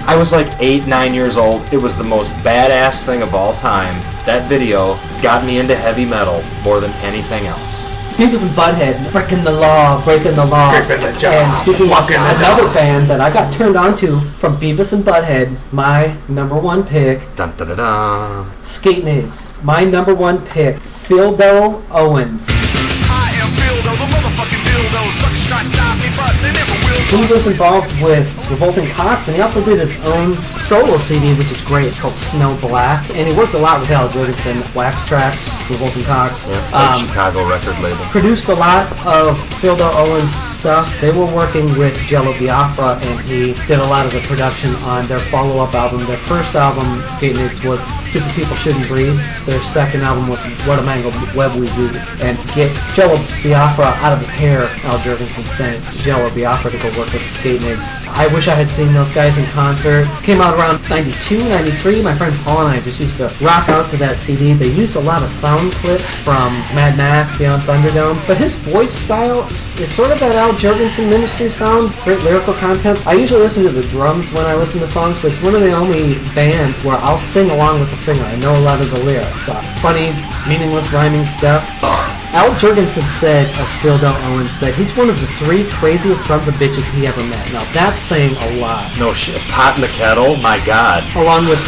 I was like 8, 9 years old. It was the most badass thing of all time. That video got me into heavy metal more than anything else. Beavis and Butthead, breaking the law. Stripping the jaw, And speaking of walking the another dog. band that I got turned on to from Beavis and Butthead, my number one pick, Dun dun dun dun. Skate Niggs. My number one pick, Phildo Owens. I am Phildo, the motherfucking dildo. Suckers try to stop me, but they never will. He was involved with Revolting Cocks, and he also did his own solo CD, which is great. It's called Snow Black, and he worked a lot with Al Jorgensen, Wax Trax, Revolting Cocks. That Chicago record label. Produced a lot of Phildo Owens stuff. They were working with Jello Biafra, and he did a lot of the production on their follow-up album. Their first album, Skate Niggs, was Stupid People Shouldn't Breathe. Their second album was What a Mangled Web We Weave. And to get Jello Biafra out of his hair, Al Jorgensen sent Jello Biafra to go work with the Skate Niggs. I wish I had seen those guys in concert. Came out around 92, 93. My friend Paul and I just used to rock out to that CD. They used a lot of sound clips from Mad Max, Beyond Thunderdome, but his voice style is sort of that Al Jorgensen Ministry sound, great lyrical content. I usually listen to the drums when I listen to songs, but it's one of the only bands where I'll sing along with the singer. I know a lot of the lyrics. Funny, meaningless rhyming stuff. Al Jurgensen said of Phil Del Owens that he's one of the 3 craziest sons of bitches he ever met. Now, that's saying a lot. No shit. Pot in the kettle? My God. Along with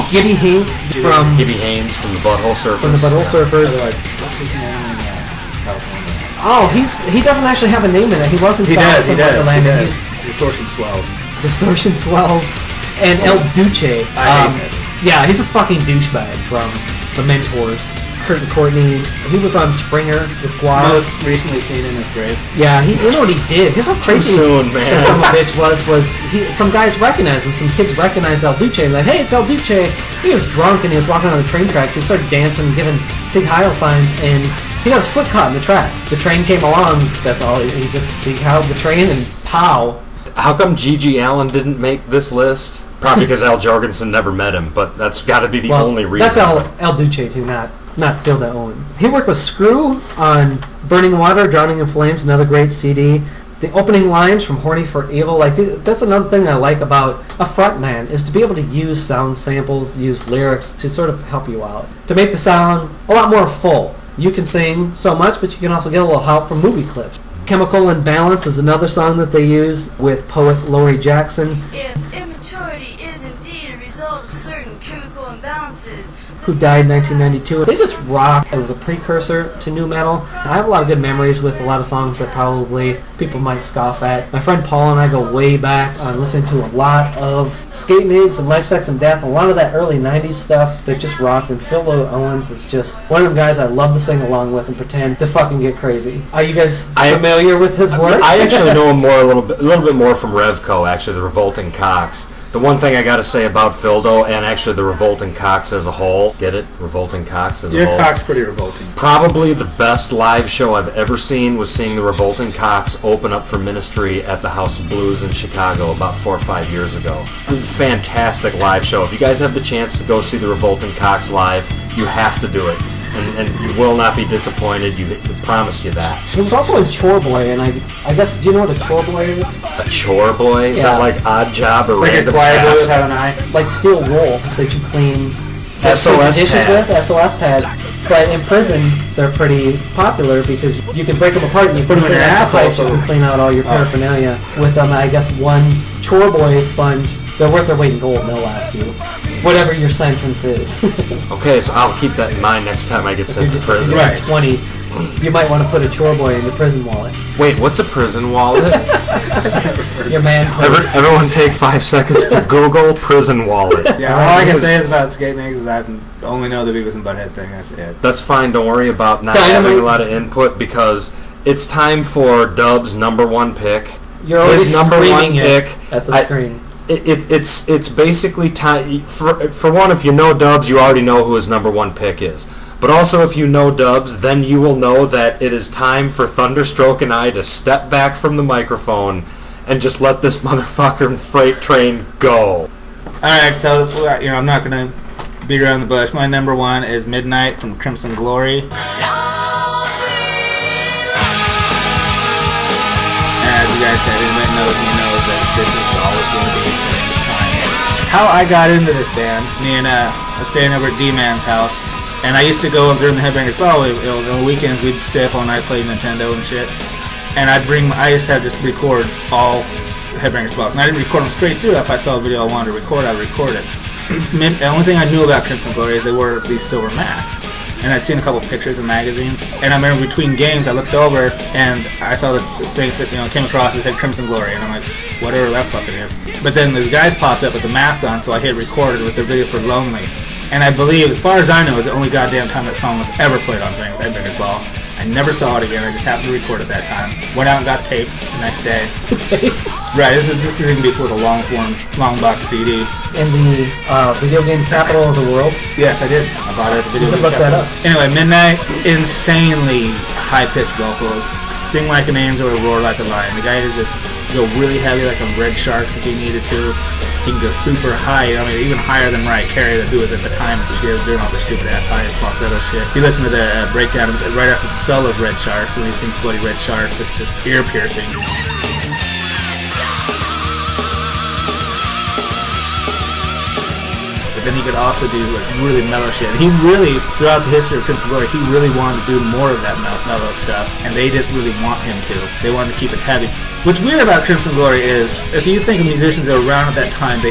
Gibby Haynes from Gibby Haynes from the Butthole Surfers. From the Butthole Surfers. What's his name in California? Oh, he doesn't actually have a name in it. He wasn't. He does. He's Distortion Swells. Distortion Swells and El Duce. I hate it. Yeah, he's a fucking douchebag from The Mentors. Kurt and Courtney. He was on Springer with Guar. Most recently seen in his grave. Yeah, you know what he did? Here's how crazy soon, man. that son of a bitch was some guys recognized him. Some kids recognized El Duce. Like, hey, it's El Duce. He was drunk and he was walking on the train tracks. He started dancing, giving Sig Heil signs, and he got his foot caught in the tracks. The train came along. That's all. He just Sig Heiled the train and pow. How come G.G. Allen didn't make this list? Probably because Al Jorgensen never met him, but that's got to be the only reason. That's El Duce too, not Phil Del Owen. He worked with Screw on Burning Water, Drowning in Flames, another great CD. The opening lines from Horny for Evil, like that's another thing I like about a frontman, is to be able to use sound samples, use lyrics to sort of help you out. To make the sound a lot more full. You can sing so much, but you can also get a little help from movie clips. Chemical Imbalance is another song that they use with poet Laurie Jackson. If immaturity is indeed a result of certain chemical imbalances, who died in 1992. They just rock. It was a precursor to nu metal. I have a lot of good memories with a lot of songs that probably people might scoff at. My friend Paul and I go way back on listening to a lot of Skate Nigs and Life, Sex, and Death, a lot of that early 90s stuff that just rocked, and Phil Owens is just one of them guys I love to sing along with and pretend to fucking get crazy. Are you guys familiar with his work? I actually know him a little bit more from Revco, actually, the Revolting Cocks. The one thing I got to say about Phildo, and actually the Revolting Cocks as a whole, get it? Revolting Cocks as a whole. Your cock's pretty revolting. Probably the best live show I've ever seen was seeing the Revolting Cocks open up for Ministry at the House of Blues in Chicago about 4 or 5 years ago. Fantastic live show. If you guys have the chance to go see the Revolting Cocks live, you have to do it. And you will not be disappointed. I promise you that. He was also in Chore Boy, and I guess, do you know what a Chore Boy is? A chore boy? Is that like Odd Job or like Random a choir boy Task? without an eye? Like steel wool that you clean SOS dishes pads. with, SOS pads. But in prison, they're pretty popular because you can break them apart and you put them in an asshole, pipes. You can clean out all your paraphernalia with them. I guess one Chore Boy sponge, they're worth their weight in gold and they'll last you whatever your sentence is. Okay, so I'll keep that in mind next time I get sent to prison. Right. 20, you might want to put a Chore Boy in your prison wallet. Wait, what's a prison wallet? Your man purse. Everyone take 5 seconds to Google prison wallet. Yeah, all I can say is about Skate Nigs is I only know the Beavis and Butthead thing. That's it. That's fine. Don't worry about not Dynamite. having a lot of input because it's time for Dub's number one pick. You're always His number one screaming pick it at the screen. It's basically time for one. If you know Dubs, you already know who his number one pick is. But also, if you know Dubs, then you will know that it is time for Thunderstroke and I to step back from the microphone and just let this motherfucking freight train go. Alright, so, I'm not going to beat around the bush. My number one is Midnight from Crimson Glory. And as you guys said, anybody knows me knows that this is always going to be the time. How I got into this band, me and I was staying over at D-Man's house. And I used to go up during the Headbangers Ball. On the weekends, we'd stay up all night, play Nintendo and shit. And I used to have just record all Headbangers Balls. And I didn't record them straight through. If I saw a video I wanted to record, I would record it. The only thing I knew about Crimson Glory is they wore these silver masks. And I'd seen a couple pictures in magazines. And I remember between games, I looked over and I saw the things that came across that said Crimson Glory. And I'm like, whatever that fucking is. But then these guys popped up with the masks on, so I hit record with their video for Lonely. And I believe, as far as I know, it's the only goddamn time that song was ever played on Headbangers Ball. I never saw it again. I just happened to record it that time. Went out and got tape the next day. Right, this is even before the long box CD. In the video game capital of the world? Yes, I did. I bought it at the video You game can look that up. Anyway, Midnight, insanely high-pitched vocals. Sing like an angel or roar like a lion. The guy is just go really heavy like on Red Sharks if he needed to. He can go super high, even higher than Mariah Carey, who was at the time she was doing all this stupid ass high falsetto shit. You listen to the breakdown right after the solo of Red Sharks when he sings Bloody Red Sharks. It's just ear piercing. then he could also do like really mellow shit. He really, throughout the history of Crimson Glory, he really wanted to do more of that mellow stuff, and they didn't really want him to. They wanted to keep it heavy. What's weird about Crimson Glory is, if you think of musicians that were around at that time,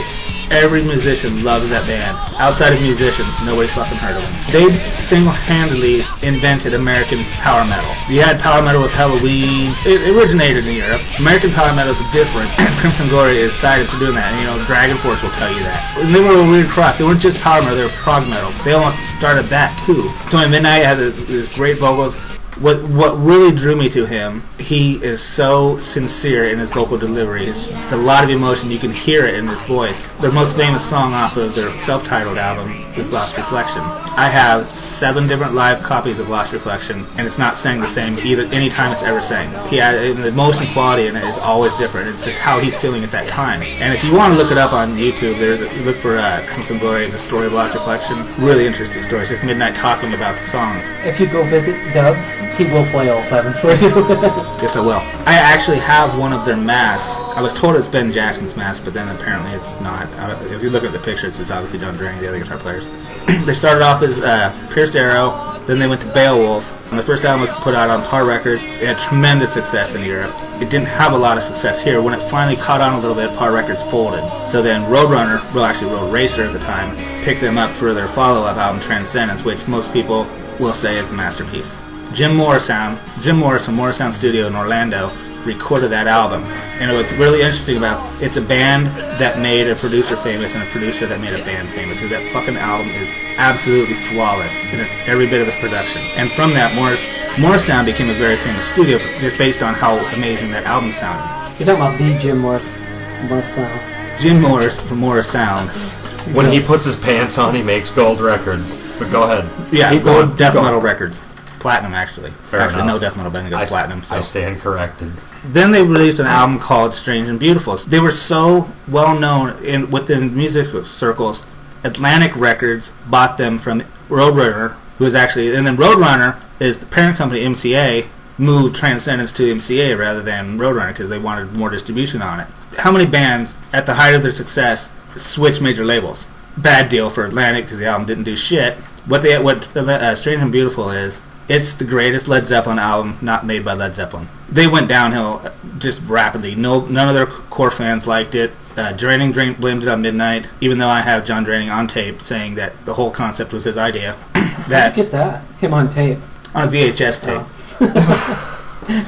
every musician loves that band. Outside of musicians, nobody's fucking heard of them. They single-handedly invented American power metal. You had power metal with Halloween. It originated in Europe. American power metal is different. Crimson Glory is cited for doing that, and Dragon Force will tell you that. And they were a weird cross. They weren't just power metal, they were prog metal. They almost started that too. Tony Midnight had these great vocals. What really drew me to him, he is so sincere in his vocal deliveries. It's a lot of emotion. You can hear it in his voice. Their most famous song off of their self-titled album is Lost Reflection. I have 7 different live copies of Lost Reflection, and it's not sang the same either any time it's ever sang. The emotion quality in it is always different. It's just how he's feeling at that time. And if you want to look it up on YouTube, look for Crimson Glory, The Story of Lost Reflection. Really interesting story. It's just Midnight talking about the song. If you go visit Dubs, he will play all 7 for you. Yes, I will. I actually have one of their masks. I was told it's Ben Jackson's mask, but then apparently it's not. If you look at the pictures, it's obviously John Drang, the other guitar players. They started off as Pierced Arrow, then they went to Beowulf. When the first album was put out on Par Records, it had tremendous success in Europe. It didn't have a lot of success here. When it finally caught on a little bit, Par Records folded. So then Roadrunner, Road Racer at the time, picked them up for their follow-up album, Transcendence, which most people will say is a masterpiece. Jim Morris from Morris Sound Studio in Orlando recorded that album. And what's really interesting about it's a band that made a producer famous and a producer that made a band famous, because that fucking album is absolutely flawless in every bit of its production. And from that, Morris Sound became a very famous studio just based on how amazing that album sounded. You're talking about the Jim Morris Sound. Jim Morris from Morris Sound. When he puts his pants on, he makes gold records. But go ahead. Yeah, gold death metal records. Platinum, actually. Fair enough. No death metal band goes platinum. So. I stand corrected. Then they released an album called Strange and Beautiful. They were so well known within music circles. Atlantic Records bought them from Roadrunner, who is actually, and then Roadrunner is the parent company, MCA, moved Transcendence to MCA rather than Roadrunner because they wanted more distribution on it. How many bands at the height of their success switched major labels? Bad deal for Atlantic because the album didn't do shit. What Strange and Beautiful is, it's the greatest Led Zeppelin album not made by Led Zeppelin. They went downhill just rapidly. None of their core fans liked it. Draining blamed it on Midnight, even though I have John Draining on tape saying that the whole concept was his idea. How'd you get that? Him on tape? On a VHS tape.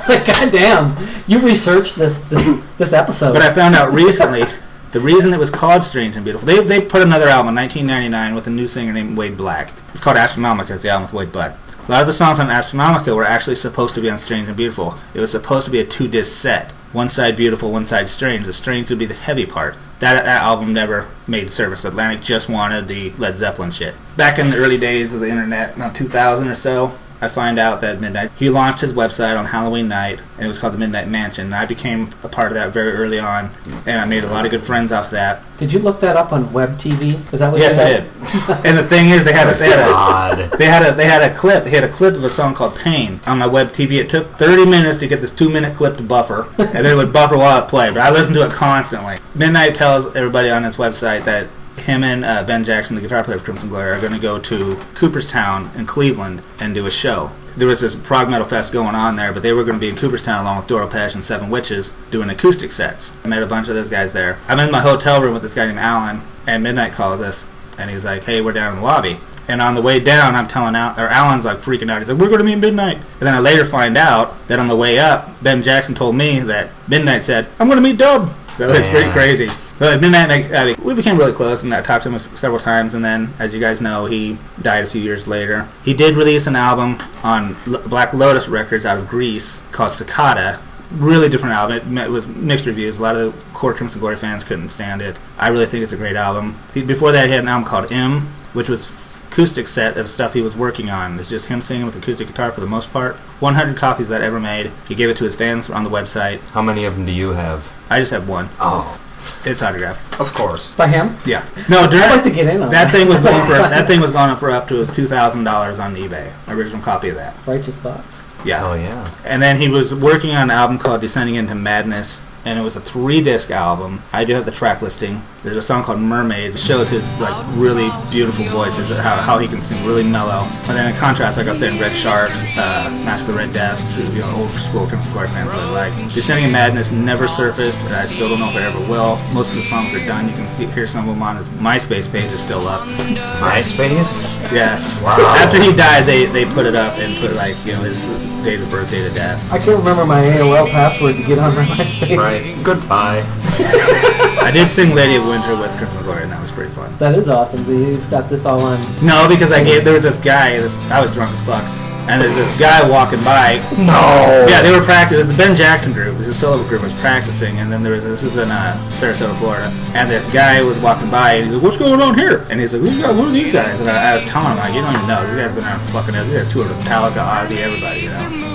Like, goddamn, you researched this episode. But I found out recently the reason it was called Strange and Beautiful. They put another album in 1999 with a new singer named Wade Black. It's called Astronomica. It's the album with Wade Black. A lot of the songs on Astronomica were actually supposed to be on Strange and Beautiful. It was supposed to be a 2-disc set. One side beautiful, one side strange. The strange would be the heavy part. That album never made service. Atlantic just wanted the Led Zeppelin shit. Back in the early days of the internet, around 2000 or so, I find out that Midnight, he launched his website on Halloween night, and it was called the Midnight Mansion. And I became a part of that very early on, and I made a lot of good friends off that. Did you look that up on Web TV? Is that what yes, you I did. And the thing is, they had a clip. They had a clip of a song called Pain on my Web TV. It took 30 minutes to get this 2-minute clip to buffer, and then it would buffer while it played. But I listened to it constantly. Midnight tells everybody on his website that him and Ben Jackson, the guitar player of Crimson Glory, are going to go to Cooperstown in Cleveland and do a show. There was this prog metal fest going on there, but they were going to be in Cooperstown along with Doro Pesh and Seven Witches doing acoustic sets. I met a bunch of those guys there. I'm in my hotel room with this guy named Alan, and Midnight calls us, and he's like, hey, we're down in the lobby. And on the way down, I'm telling Alan's like freaking out. He's like, we're going to meet Midnight. And then I later find out that on the way up, Ben Jackson told me that Midnight said, I'm going to meet Dub. So it's pretty crazy. So Midnight, we became really close, and I talked to him several times, and then, as you guys know, he died a few years later. He did release an album on Black Lotus Records out of Greece called Cicada. Really different album. It met with mixed reviews. A lot of the core Crimson Glory fans couldn't stand it. I really think it's a great album. Before that, he had an album called M, which was acoustic set of stuff he was working on. It's just him singing with acoustic guitar for the most part. 100 copies that ever made. He gave it to his fans on the website. How many of them do you have? I just have one. Oh. It's autographed. Of course. By him? Yeah. No, I'd like to get in on that. Thing was going for up to $2,000 on eBay. Original copy of that. Righteous Box. Yeah. Oh, yeah. And then he was working on an album called Descending into Madness, and it was a 3-disc album. I do have the track listing. There's a song called Mermaid. It shows his like really beautiful voice, how he can sing really mellow. And then in contrast, like I said, Red Sharks, Mask of the Red Death, which, old school Crimson Core fans really like. Descending Madness never surfaced, and I still don't know if it ever will. Most of the songs are done. You can hear some of them on his MySpace page. Is still up. MySpace? Yes. Wow. After he died, they put it up and put like his date of birth, date of death. I can't remember my AOL password to get on my MySpace. Right. Goodbye. I did sing Lady of Winter with Crimson Glory, and that was pretty fun. That is awesome. You've got this all on. No, because there was this guy, I was drunk as fuck, and there's this guy walking by. No! Yeah, they were practicing. The Ben Jackson group, his solo group, was practicing, and then this is in Sarasota, Florida, and this guy was walking by, and he's like, what's going on here? And he's like, who are these guys? And I was telling him, like, you don't even know, these guys have been around for fucking ever. These guys toured with Metallica, Ozzy, everybody,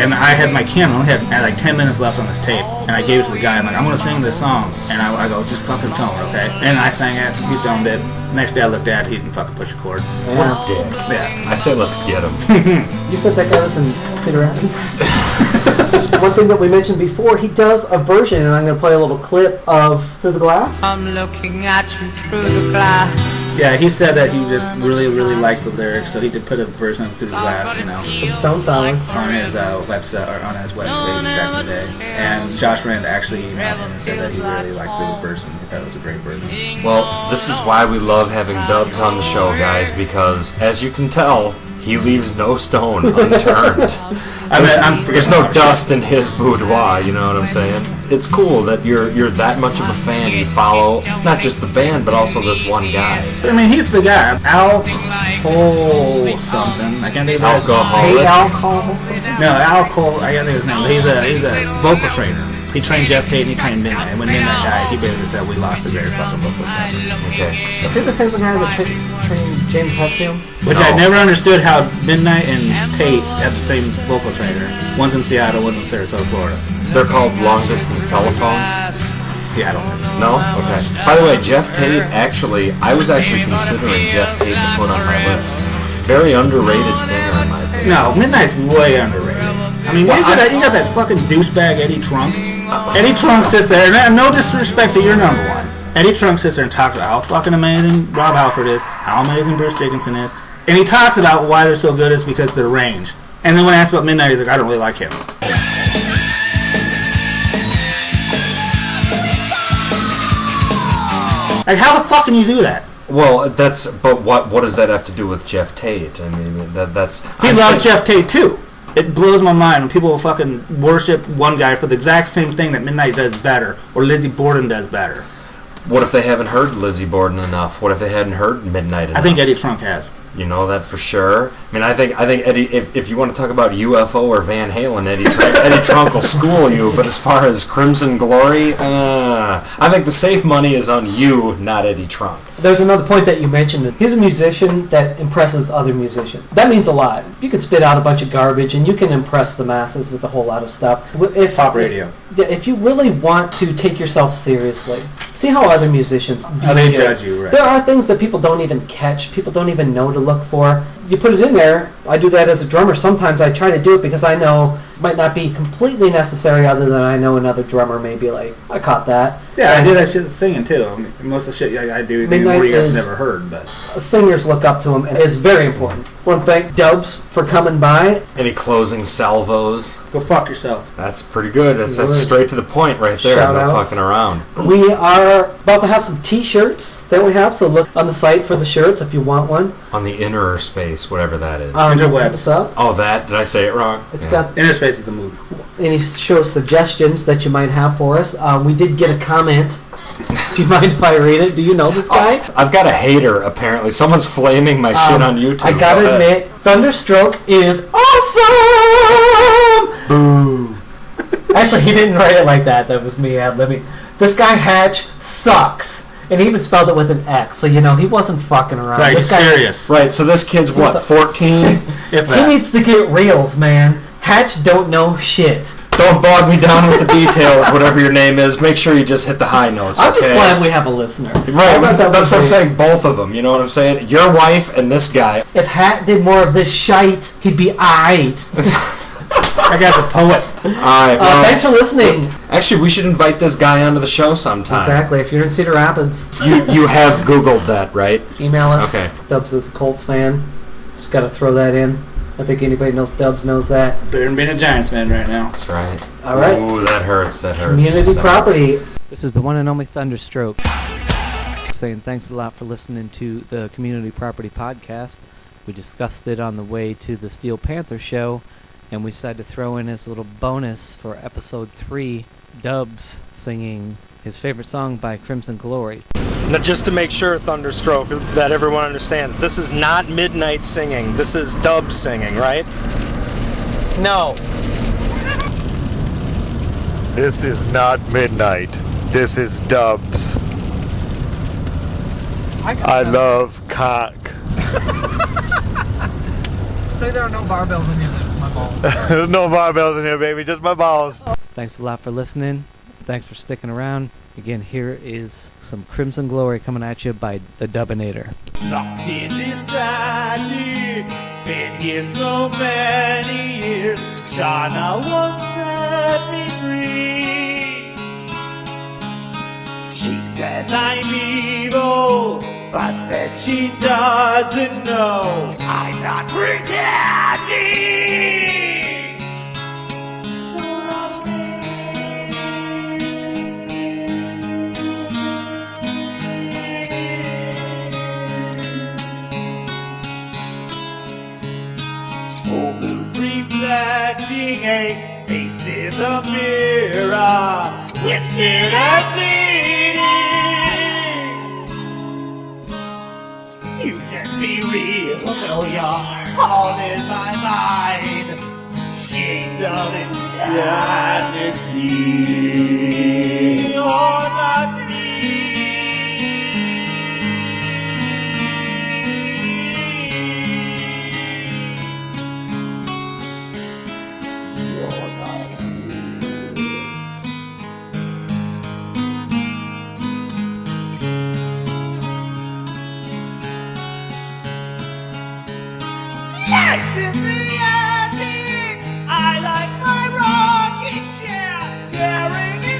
And I had my camera, I had like 10 minutes left on this tape, and I gave it to the guy. I'm like, I'm going to sing this song, and I go, just fucking film it, okay? And I sang it, he filmed it. Next day I looked at it, he didn't fucking push a chord. What a dick. Yeah. I said let's get him. You said that guy doesn't sit around. One thing that we mentioned before, he does a version, and I'm going to play a little clip of Through the Glass. I'm looking at you through the glass. Yeah, he said that he just really, really liked the lyrics, so he did put a version of Through the Glass, From Stone Sour. on his website or on his webpage back in the day. And Josh Rand actually emailed him and said that he really liked the version. He thought it was a great version. Well, this is why we love having Dubs on the show, guys, because as you can tell, he leaves no stone unturned. There's no dust in his boudoir, you know what I'm saying? It's cool that you're that much of a fan. You follow not just the band, but also this one guy. I mean, he's the guy. Alcohol something. I can't think of his name. Hey, alcohol something? No, Alcohol. I can't think of his name. But he's a vocal trainer. He trained Jeff Tate and he trained Midnight. And when Midnight died, he basically said, we lost the greatest fucking vocalist ever. Okay. Is he the same guy that trained James Hetfield? Which I never understood how Midnight and Tate have the same vocal trainer. One's in Seattle, one's in Sarasota, Florida. They're called long distance telephones. Yeah, I don't think so. No? Okay. By the way, Jeff Tate, I was actually considering Jeff Tate to put on my list. Very underrated singer in my opinion. No, Midnight's way underrated. I mean, you got that fucking douchebag Eddie Trunk. Eddie Trunk sits there, and no disrespect to your number one. Eddie Trunk sits there and talks about how fucking amazing Rob Halford is, how amazing Bruce Dickinson is, and he talks about why they're so good is because of their range. And then when asked about Midnight, he's like, I don't really like him. Like, how the fuck can you do that? Well, but what does that have to do with Jeff Tate? I mean, that's... He loves Jeff Tate, too. It blows my mind when people fucking worship one guy for the exact same thing that Midnight does better, or Lizzie Borden does better. What if they haven't heard Lizzie Borden enough? What if they hadn't heard Midnight enough? I think Eddie Trunk has. You know that for sure. I mean, I think Eddie. If you want to talk about UFO or Van Halen, Eddie Trunk will school you. But as far as Crimson Glory, I think the safe money is on you, not Eddie Trunk. There's another point that you mentioned. He's a musician that impresses other musicians. That means a lot. You can spit out a bunch of garbage and you can impress the masses with a whole lot of stuff. Pop radio. If you really want to take yourself seriously, see how other musicians how they judge you, right? There are things that people don't even catch, people don't even know to look for. You put it in there. I do that as a drummer. Sometimes I try to do it because I know it might not be completely necessary, other than I know another drummer may be like, I caught that. Yeah, I do that shit singing too. I mean, most of the shit I do Midnight you guys never heard, but singers look up to him, and it's very important. I want to thank Dubs for coming by. Any closing salvos? Go fuck yourself. That's pretty good. That's straight to the point right there. Shout No outs. fucking around. We are about to have some t-shirts that we have, so look on the site for the shirts if you want one. On the inner space, whatever that is. Interwebs. What's up? Oh, that? Did I say it wrong? It's got Inner Space is the movie. any show suggestions that you might have for us. We did get a comment. Do you mind if I read it? Do you know this guy? I've got a hater, apparently. Someone's flaming my shit on YouTube. I gotta Go ahead. admit, Thunderstroke is awesome! Boo. Actually, he didn't write it like that. That was me ad-libbing. This guy Hatch sucks. And he even spelled it with an X, so you know he wasn't fucking around. Like, this guy, serious. Right, so this kid's what, 14? If He that. needs to get reels, man. Hatch don't know shit. Don't bog me down with the details, whatever your name is. Make sure you just hit the high notes, I'm just okay? glad we have a listener. Right, that's what I'm saying, both of them. You know what I'm saying? Your wife and this guy. If Hat did more of this shite, he'd be aight. That guy's a poet. All right. Well, Thanks for listening. actually, we should invite this guy onto the show sometime. Exactly. If you're in Cedar Rapids, You have Googled that, right? email us. Okay. Dubs is a Colts fan. Just got to throw that in. I think anybody knows Dubs knows that. Better than being a Giants fan right now. That's right. All right. Ooh, that hurts. That hurts. Community That property. hurts. This is the one and only Thunderstroke. Saying thanks a lot for listening to the Community Property Podcast. We discussed it on the way to the Steel Panther show, and we decided to throw in as a little bonus for episode 3, Dubs singing his favorite song by Crimson Glory. Now, just to make sure, Thunderstroke, that everyone understands, this is not Midnight singing. This is Dubs singing, right? No. This is not Midnight. This is Dubs. I love cock. Say there are no barbells in here, that's my balls. There's no barbells in here, baby. Just my balls. Thanks a lot for listening. Thanks for sticking around. Again, here is some Crimson Glory coming at you by the Dubinator. Locked in this daddy, been here so many years. Shauna won't set me free. She says I'm evil, but that she doesn't know I'm not pretending. Reflecting a face in the mirror, twisted and bleeding. You can be real, though your heart in my mind. Shades of insanity, you're not me. Life is reality. I like my rocking chair, staring in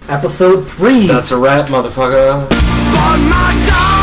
episode 3. That's a wrap, motherfucker. On my time.